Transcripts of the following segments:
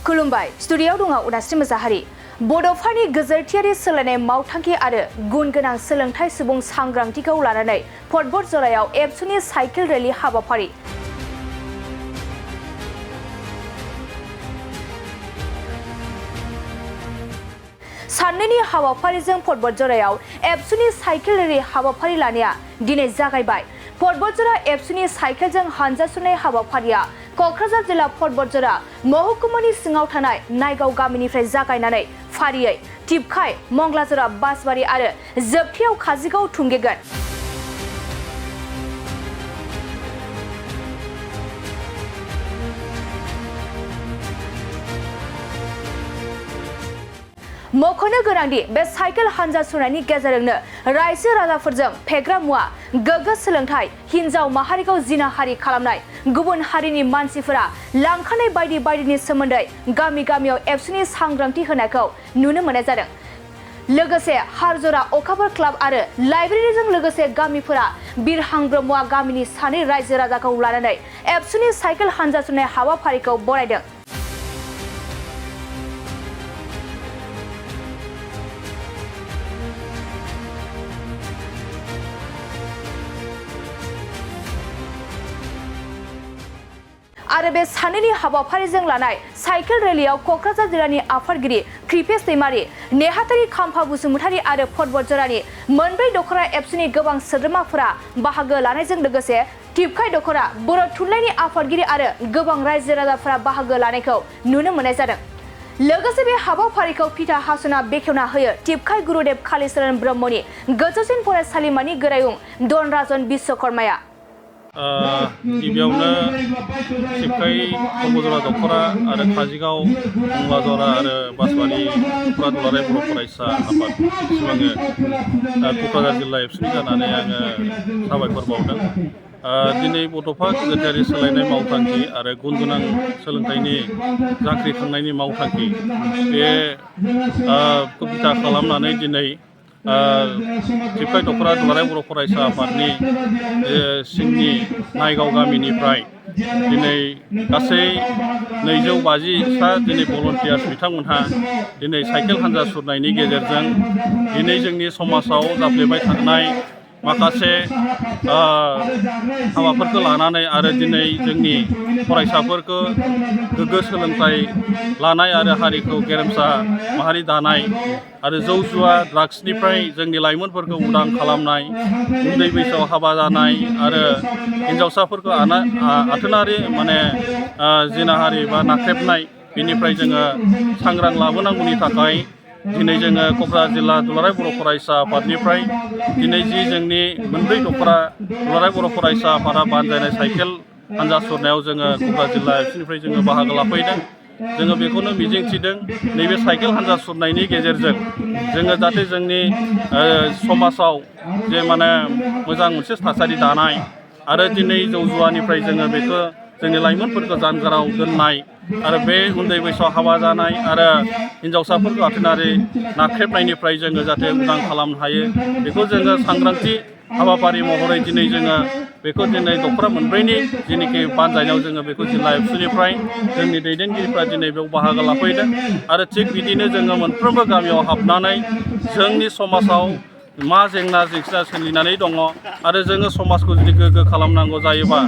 खुलुमबाय स्टुडिय'आव दङ उदास्रि मोजाहारि बड'फानि गेजेरथियारि सोलायनाय मावथांखि आरो गुन गोनां सोलोंथाइ सुबुं सांग्रांथिखौ लानानै बड'झरायाव एबसुनि साइकेल रेली हाबाफारि साननैनि हाबाफारिजों बड'झरायाव एबसुनि साइकेल रेली हाबाफारि लानाया दिनै जागायबाय। बड'झरा एबसुनि साइकेलजों हानजा सुरनाय हाबाफारिया क'क्राझार जिल्ला बड'झरा महकुमानि सिङाव थानाय नायगाव गामिनिफ्राय जागायनानै फारियै टिपखाय मंगलाजरा बासबारि आरो जोबथियाव काजिगाव थुंगेगोन। मख'नो गोनांदि बे साइकेल हानजा सुरनायनि गेजेरजोंनो रायजो राजाफोरजों फेग्रा मुवा, गोग्गो सोलोंथाइ, हिन्जाव माहारिखौ जिनाहारि खालामनाय, गुबुन हारिनि मानसिफोरा लांखानाय बायदि बायदिनि सोमोन्दै गामि गामियाव एबसुनि सांग्रांथि होनायखौ नुनो मोननाय जादों। लोगोसे हारजरा अखाफोर क्लाब आरो लाइब्रेरिजों लोगोसे गामिफोरा बिरहां ब्रह्मआ गामिनि सानै रायजो राजाखौ लानानै एबसुनि साइकेल हानजा सुरनाय हाबाफारिखौ बरायदों। आरो बे सानैनि हाबाफारिजों लानाय साइकेल रेलियाव क'क्राझार जिल्लानि आफादगिरि कृपेश दैमारि, नेहाथारि खाम्फा बसुमतारी आरो बड'झरानि मोनब्रै दख'रा एबसुनि गोबां सोद्रोमाफोरा बाहागो लानायजों लोगोसे टिपखाय दख'रा बर' थुनलाइनि आफादगिरि आरो गोबां रायजो राजाफोरा बाहागो लानायखौ नुनो मोननाय जादों। लोगोसे बे हाबाफारिखौ फिथा हासुना बेखेवना होयो टिपखाय गुरुदेव कालीचरण ब्रह्मनि गोजौसिन फरायसालिमानि गोरायुं धनराजन बिश्वकर्माया। गिबियावनो टिपखाय बड'झरा दख'रा आरो काजिगाव मंगलाजरा आरो बासबारि दख'रा दुलाराय बर' फरायसा आफाद सिमाङो क'क्राझार जिल्ला एबसुनि जानानै आङो साबायखर बावदों। दिनै बड'फा गेजेरथियारि सोलायनाय मावथांखि आरो गुन गोनां सोलोंथाइनि जांख्रिखांनायनि मावथांखि बेखौ बिथा खालामनानै दिनै टिपखाय दख'रा दुलाराय बर' फरायसा आफादनि सिंनि नायगाव गामिनिफ्राय दिनै गासै 250 दिनै भलन्टियार्स बिथांमोनहा दिनै साइकेल हानजा सुरनायनि गेजेरजों दिनै जोंनि समाजाव जाफ्लेबाय थानाय माखासे हाबाफोरखौ लानानै आरो दिनै जोंनि फरायसाफोरखौ गोग्गो सोलोंथाइ लानाय आरो हारिखौ गेरेमसा माहारि दानाय आरो जौ जुवा ड्राग्सनिफ्राय जोंनि लाइमोनफोरखौ उदां खालामनाय, उन्दै बैसोआव हाबा जानाय आरो हिन्जावसाफोरखौ आथोनारि जिनाहारि बा नाख्रेबनाय बेनिफ्राय जोङो सांग्रां लाबोनांगौनि थाखाय दिनै जोङो क'क्राझार जिल्ला दुलाराय बर' फरायसा आफादनिफ्राय दिनै जोंनि मोनब्रै दख'रा दुलाराय बर' फरायसा आफादा बानजायनाय साइकेल हानजा सुरनायाव जोङो क'क्राझार जिल्ला एबसुनिफ्राय जोङो बाहागो लाफैदों। जोङो बेखौनो मिजिंथिदों नैबे साइकेल हानजा सुरनायनि गेजेरजों जोङो जाहाथे जोंनि समाजाव जे मोजां मोनसे थासारि दानाय आरो दिनै जौ जुवानिफ्राय जोङो बेखौ जोंनि लाइमोनफोरखौ जानगाराव दोननाय आरो बे उन्दै बैसोआव हाबा जानाय आरो हिन्जावसाफोरखौ आथोनारि नाख्रेबनायनिफ्राय जोङो जाहाथे उदां खालामनो हायो बेखौ जोङो सांग्रांथि हाबाफारि महरै दिनै जोङो बेखौ दिनै दख'रा मोनब्रैनि जेनिखि बानजायनायाव जोङो बेखौ जिल्ला एबसुनिफ्राय जोंनि दैदेनगिरिफ्रा दिनै बेयाव बाहागो लाफैदों आरो थिग बिदिनो जोङो मोनफ्रोमबो गामियाव हाबनानै जोंनि समाजाव मा जेंना जेंसिया सोलिनानै दङ आरो जोङो समाजखौ जुदि गोग्गो खालामनांगौ जायोबा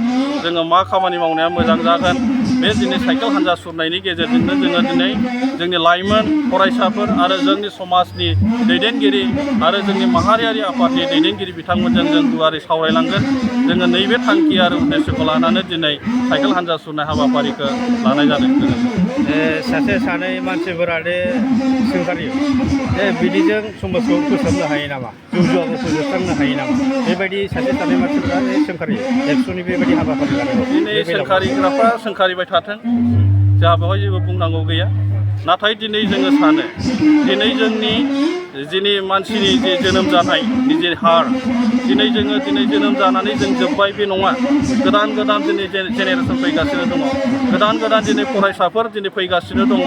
जोङो मा खामानि मावनाया मोजां जागोन बे दिनै साइकेल हानजा सुरनायनि गेजेरजोंनो जोङो दिनै जोंनि लाइमोन फरायसाफोर आरो जोंनि समाजनि दैदेनगिरि आरो जोंनि माहारियारि आफादनि दैदेनगिरि बिथांमोनजों जों गुवारै सावरायलांगोन। जोङो नैबे थांखि आरो उद्देश्यखौ लानानै दिनै साइकेल हानजा सुरनाय हाबाफारिखौ लानाय जादों। सासे सानै मानसिफोरा सोंखारियो बिदिजों समाजखौ फोसाबनो हायो नामा, जौ जुवाखौ फोजोबस्रांनो हायो नामा, बेबायदि सासे सानै मानसिफोरा सोंखारियो एबसुनि बेबायदि हाबाफारि लानायाव। दिनै सोंखारिग्राफ्रा सोंखारिबाय थाथों, जोंहा बेवहाय जेबो बुंनांगौ गैया। नाथाय दिनै जोङो सानो दिनै जोंनि मानसिनि जे जोनोम जानाय निजे हार दिनै जोनोम जानानै जों जोब्बाय बे नङा। गोदान दिनै जेनेरेसन फैगासिनो दङ, गोदान दिनै फरायसाफोर दिनै फैगासिनो दङ।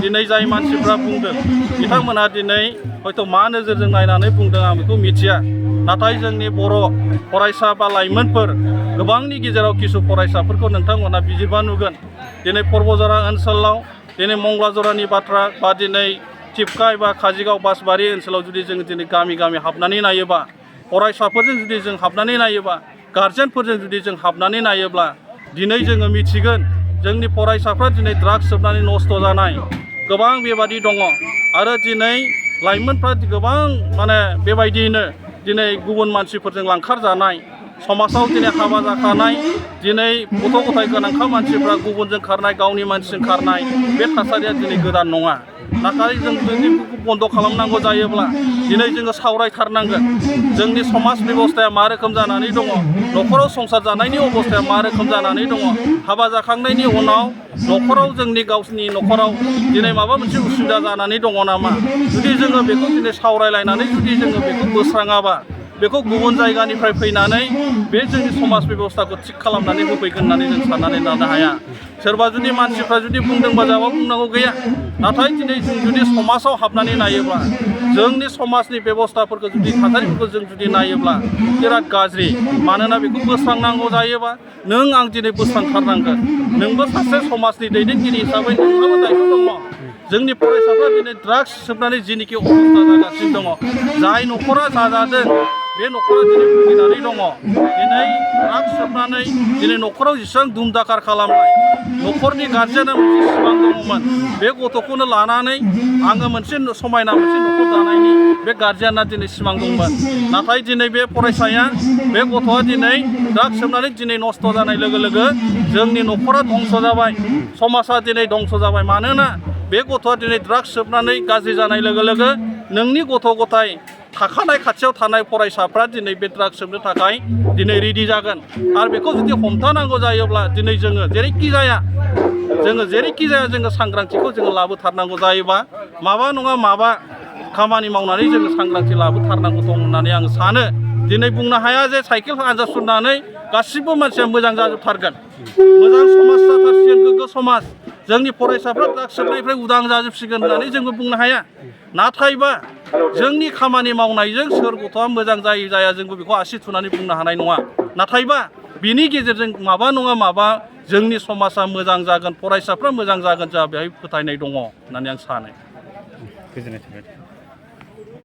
दिनै जाय मानसिफ्रा बुंदों बिथांमोनहा दिनै हयथ' मा नोजोरजों नायनानै बुंदों आं बेखौ मिथिया, नाथाय जोंनि बर' फरायसा बा लाइमोनफोर गोबांनि गेजेराव किसु फरायसाफोरखौ नोंथांमोना बिजिरबा नुगोन दिनै बड'झरा ओनसोलाव दिनै मंगला जरानि बाथ्रा बा दिनै टिपका एबा काजिगाव बासबारि ओनसोलाव जुदि जों दिनै गामि गामि हाबनानै नायोबा फरायसाफोरजों जुदि जों हाबनानै नायोबा गार्जेनफोरजों जुदि जों हाबनानै नायोब्ला दिनै जोङो मिथिगोन जोंनि फरायसाफ्रा दिनै ड्राग्स सोबनानै नस्थ' जानाय गोबां बेबादि दङ आरो दिनै लाइमोनफ्रा गोबां माने बेबायदियैनो दिनै गुबुन मानसिफोरजों लांखार जानाय समाजाव दिनै हाबा जाखानाय दिनै गथ' गथाय गोनांखा मानसिफ्रा गुबुनजों खारनाय गावनि मानसिजों खारनाय बे थासारिया दिनै गोदान नङा नाथाय जों जुदि बन्द' खालामनांगौ जायोब्ला दिनै जोङो सावरायथारनांगोन जोंनि समाज बेबस्थाया मा रोखोम जानानै दङ न'खराव संसार जानायनि अबस्थाया मा रोखोम जानानै दङ हाबा जाखांनायनि उनाव न'खराव जोंनि गावसिनि न'खराव दिनै माबा मोनसे उसुबिदा जानानै दङ नामा जुदि जोङो बेखौ दिनै सावरायलायनानै जुदि जोङो बेखौ बोस्राङाबा बेखौ गुबुन जायगानिफ्राय फैनानै बे जोंनि समाज बेबस्थाखौ थिग खालामनानै होफैगोन होननानै जों साननानै लानो हाया सोरबा जुदि मानसिफ्रा जुदि बुंदोंबा जाबा बुंनांगौ गैया नाथाय दिनै जों जुदि समाजाव हाबनानै नायोब्ला जोंनि समाजनि बेबस्थाफोरखौ जुदि थासारिफोरखौ जों जुदि नायोब्ला बिराद गाज्रि मानोना बेखौ बोस्रांनांगौ जायोबा नों आं दिनै बोस्रांथारनांगोन नोंबो सासे समाजनि दैदेनगिरि हिसाबै नोंहाबो दायथ' दङ जोंनि फरायसाफ्रा दिनै ड्राग्स सोबनानै जेनिखि अबस्था जागासिनो दङ जाय न'खरा जाजादों बे न'खरा दिनै भुगिनानै दङ दिनै ड्राग्स सोबनानै दिनै न'खराव जेसेबां दुम दाखार खालामनाय न'खरनि गार्जेना मोनसे सिमां दङमोन बे गथ'खौनो लानानै आङो मोनसे समायना मोनसे न'खर दानायनि बे गार्जेना दिनै सिमां दंमोन नाथाय दिनै बे फरायसाया बे गथ'आ दिनै ड्राग्स सोबनानै दिनै नस्थ' जानाय लोगो लोगो जोंनि न'खरा धंस जाबाय समाजा दिनै धंस जाबाय मानोना बे गथ'आ दिनै ड्राग्स सोबनानै गाज्रि जानाय लोगो लोगो नोंनि गथ' गथाय थाखानाय खाथियाव थानाय फरायसाफ्रा दिनै बे ड्राग्स सोबनो थाखाय दिनै रेडि जागोन आरो बेखौ जुदि हमथानांगौ जायोब्ला दिनै जोङो जेरैखि जाया जोङो सांग्रांथिखौ जोङो लाबोथारनांगौ जायोबा माबा नङा माबा खामानि मावनानै जोङो सांग्रांथि लाबोथारनांगौ दं होननानै आं सानो दिनै बुंनो हाया जे साइकेल आनजाद सुनानै गासिबो मानसिया मोजां जाजोबथारगोन मोजां समाज जाथारसिगोन गोग्गो समाज जोंनि फरायसाफ्रा ड्राग्स सोबनायनिफ्राय उदां जाजोबसिगोन होननानै जोङो बुंनो हाया नाथायबा जोंनि खामानि मावनायजों सोर गथ'आ मोजां जायो जाया जोंबो बेखौ आसि थुनानै बुंनो हानाय नङा नाथायबा बिनि गेजेरजों माबा नङा माबा जोंनि समाजा मोजां जागोन फरायसाफ्रा मोजां जागोन जोंहा बेहाय फोथायनाय दङ होननानै आं सानो गोजोननाय थाबाय